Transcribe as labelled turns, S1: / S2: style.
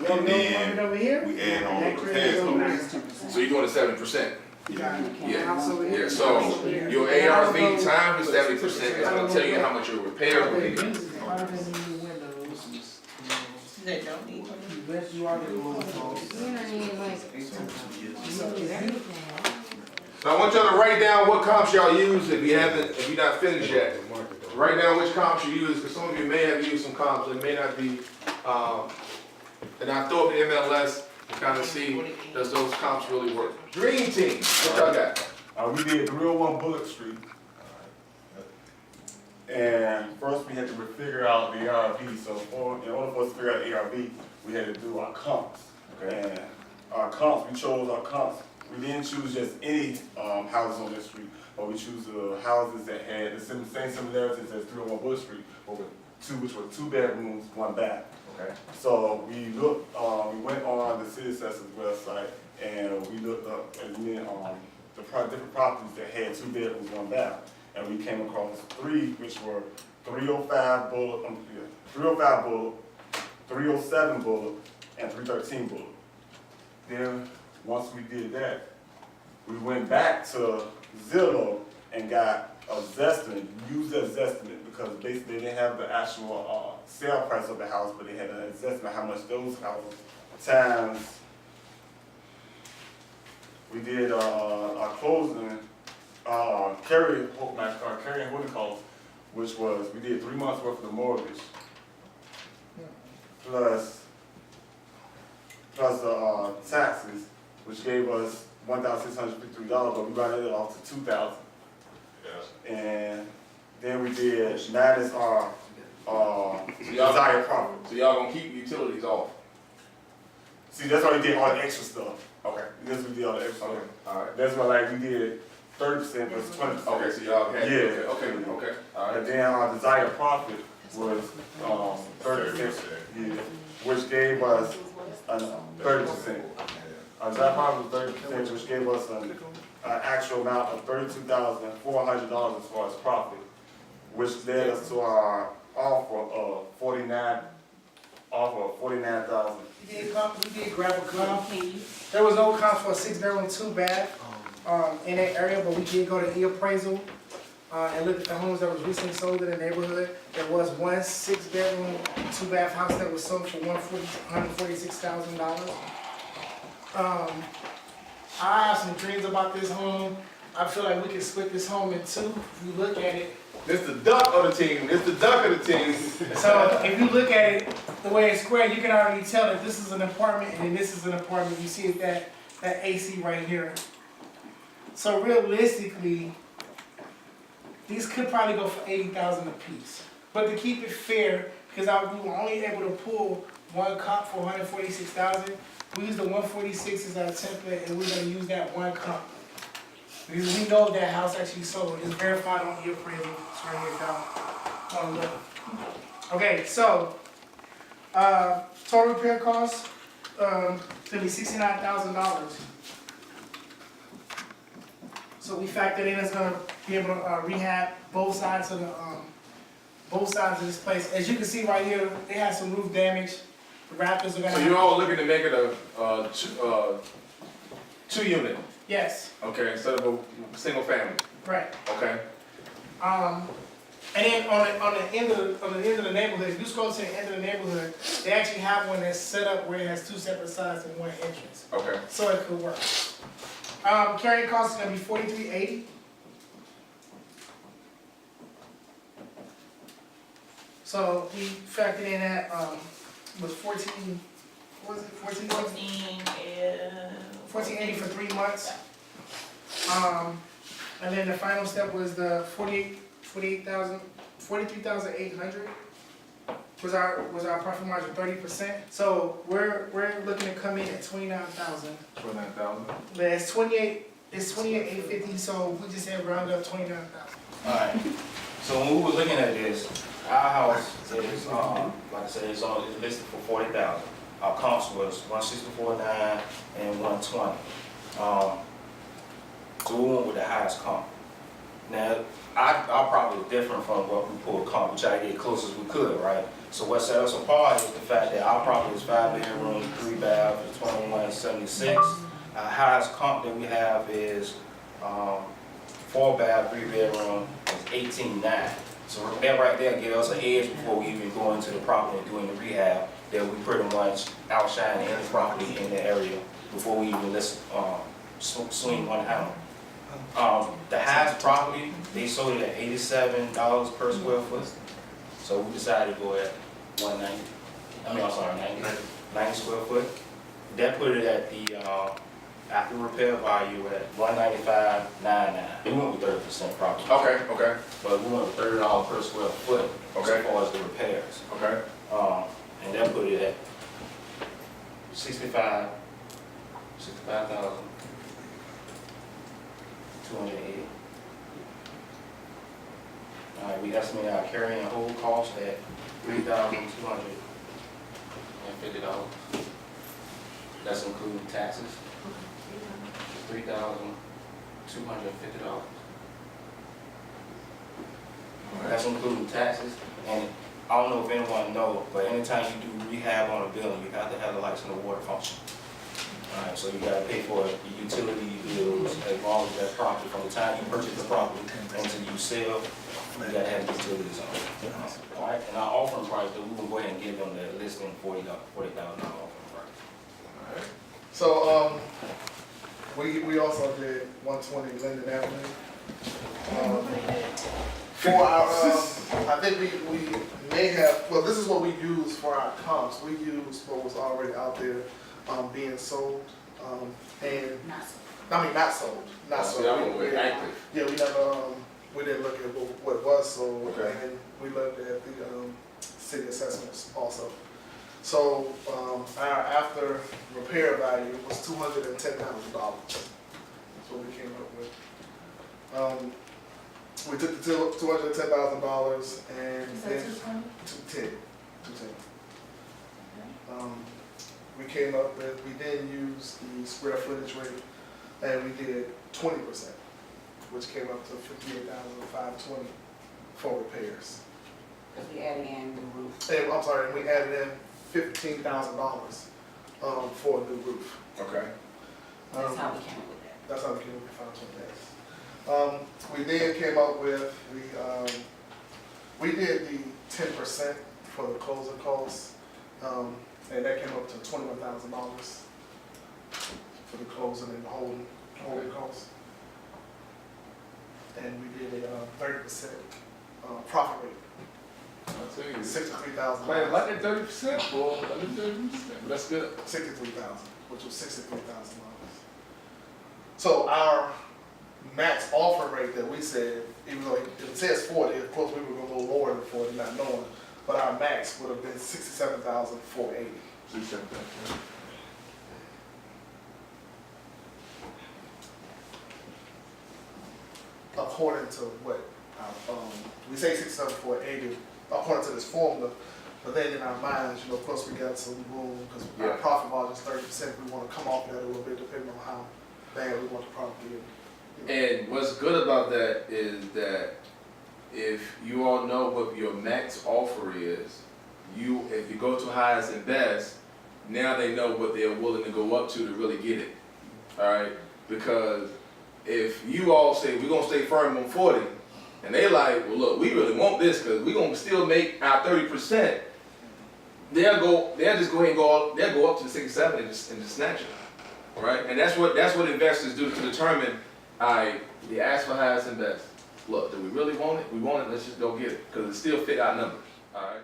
S1: And then
S2: over here.
S1: we add on
S2: That
S1: the
S2: creates over
S1: repairs.
S2: 9%.
S3: So you're doing the 7%.
S2: Yeah.
S3: Yeah, so your ARV times the 70% is gonna tell you how much your repairs will be.
S4: They don't need one.
S3: So I want y'all to write down what comps y'all use if you're not finished yet. Write down which comps you use, because some of you may have used some comps that may not be, and I throw up the MLS to kind of see, does those comps really work? Dream Team, what y'all got?
S5: We did 301 Bullock Street. And first we had to figure out the ARV. So in order for us to figure out the ARV, we had to do our comps. Okay. And our comps, we chose our comps. We didn't choose just any houses on this street, but we chose the houses that had the same similarities as 301 Bullock Street, which were 2 bedrooms, 1 bath.
S3: Okay.
S5: So we looked, we went on the city assessor's website and we looked up and the different properties that had 2 bedrooms, 1 bath. And we came across 3, which were 305 Bullock, 305 Bullock, 307 Bullock, and 313 Bullock. Then, once we did that, we went back to Zillow and got a Zestimate, used that Zestimate because basically they didn't have the actual sale price of the house, but they had an Zestimate how much those houses times. We did our closing. Carrying holding costs, which was, we did 3 months worth of the mortgage, plus the taxes, which gave us $1,653, but we rounded it off to $2,000.
S1: Yeah.
S5: And then we did minus our desired profit.
S3: So y'all gonna keep utilities off?
S5: See, that's why we did all the extra stuff.
S3: Okay.
S5: This we did all the extra stuff.
S3: Okay, all right.
S5: That's why like we did 30% versus 20%.
S3: Okay, so y'all had,
S5: Yeah.
S3: okay, all right.
S5: And then our desired profit was 30%, yeah, which gave us 30%. Our desired profit was 30%, which gave us an actual amount of $32,400 as far as profit, which led us to our offer of 49,000.
S2: We did grab a comp. There was no comp for a 6-bedroom, 2 bath in that area, but we did go to e-appraisal and look at the homes that was recently sold in the neighborhood. There was one 6-bedroom, 2 bath house that was sold for $146,000. I have some dreams about this home. I feel like we can split this home in 2 if you look at it.
S3: This the duck of the team, this the duck of the team.
S2: So if you look at it the way it's squared, you can already tell that this is an apartment and then this is an apartment. You see that AC right here. So realistically, these could probably go for $80,000 a piece. But to keep it fair, because we were only able to pull one comp for $146,000, we used the 146 as our template, and we're gonna use that one comp. Because we know that house actually sold. It's verified on the appraisal. It's right here, down. Look. Okay, so total repair costs gonna be $69,000. So we factored in it's gonna be able to rehab both sides of this place. As you can see right here, they had some roof damage. The rafters are gonna.
S3: So you're all looking to make it a 2-unit,
S2: Yes,
S3: okay, instead of a single family,
S2: right.
S3: okay?
S2: And then on the end of the neighborhood, if you scroll to the end of the neighborhood, they actually have one that's set up where it has 2 separate sides and 1 entrance.
S3: Okay.
S2: So it could work. Carrying cost is gonna be $43.80. So we factored in that was 14. What was it? 1480 for 3 months. And then the final step was the 43,800 was our profit margin 30%. So we're looking to come in at 29,000.
S3: 29,000.
S2: But it's 28,850. So we just had round up 29,000.
S6: Alright, so when we were looking at this, our house is, like I said, it's listed for 40,000. Our comps was 164.9 and 120. So we went with the highest comp. Now, our property is different from what we pulled comp, we try to get close as we could, right? So what set us apart is the fact that our property is 5 bedrooms, 3 baths, 2176. Our highest comp that we have is 4 bath, 3 bedroom, is 18.9. So that right there gives us an edge before we even go into the property and doing the rehab, that we pretty much outshine any property in the area before we even swing one hammer. The highest property, they sold it at $87 per square foot. So we decided to go at 190, I'm sorry, 90 square foot. That put it at the, after repair value at $195.99. We went with 30% profit.
S3: Okay.
S6: But we went with $30 per square foot
S3: Okay.
S6: as far as the repairs.
S3: Okay.
S6: And that put it at 65,280. All right, we estimate our carrying and hold cost at $3,250. That's including taxes, $3,250. That's including taxes, and I don't know if anyone knows, but anytime you do rehab on a building, you have to have the lights and the water function. All right, so you gotta pay for your utility bills as long as that property, from the time you purchase the property until you sell, you gotta have utilities on it. All right, and our offering price, though, we will go ahead and give them the listing $40,000 offering price.
S7: So, we also did 120 Linden Avenue. For our, I think we may have, well, this is what we use for our comps. We used what was already out there, being sold, and, not sold. Yeah, we never, we didn't look at what was sold,
S3: Okay.
S7: and we looked at the, city assessments also. So, our after repair value was $210,000. That's what we came up with. We took the $210,000 and then 210. We came up with, we then used the square footage rate, and we did 20%, which came up to $58,520 for repairs.
S4: Because we added in the roof.
S7: And, I'm sorry, and we added in $15,000 for a new roof.
S3: Okay.
S4: That's how we came up with that.
S7: That's how we came up with 520 days. We then came up with, we did the 10% for the closing costs, and that came up to $21,000 for the closing and the holding costs. And we did a 30% profit rate, $63,000.
S3: Man, like that 30%, boy, like that 30%, that's good.
S7: $63,000, which was $63,000. So our max offer rate that we said, even though it says 40, of course we were going to go lower than 40, not knowing, but our max would have been $67,480. According to what, we say $67,480 according to this formula, but then in our minds, of course we got some room, because our profit margin is 30%, we want to come off that a little bit depending on how bad we want the property to be.
S3: And what's good about that is that if you all know what your max offer is, if you go to highest and best, now they know what they're willing to go up to really get it. All right? Because if you all say we're gonna stay firm on 40, and they like, well look, we really want this because we're gonna still make our 30%, they'll just go ahead and go up to the 67 and just snatch it. All right? And that's what investors do to determine, all right, they ask for highest and best. Look, do we really want it? We want it, let's just go get it, because it still fit our numbers. All right?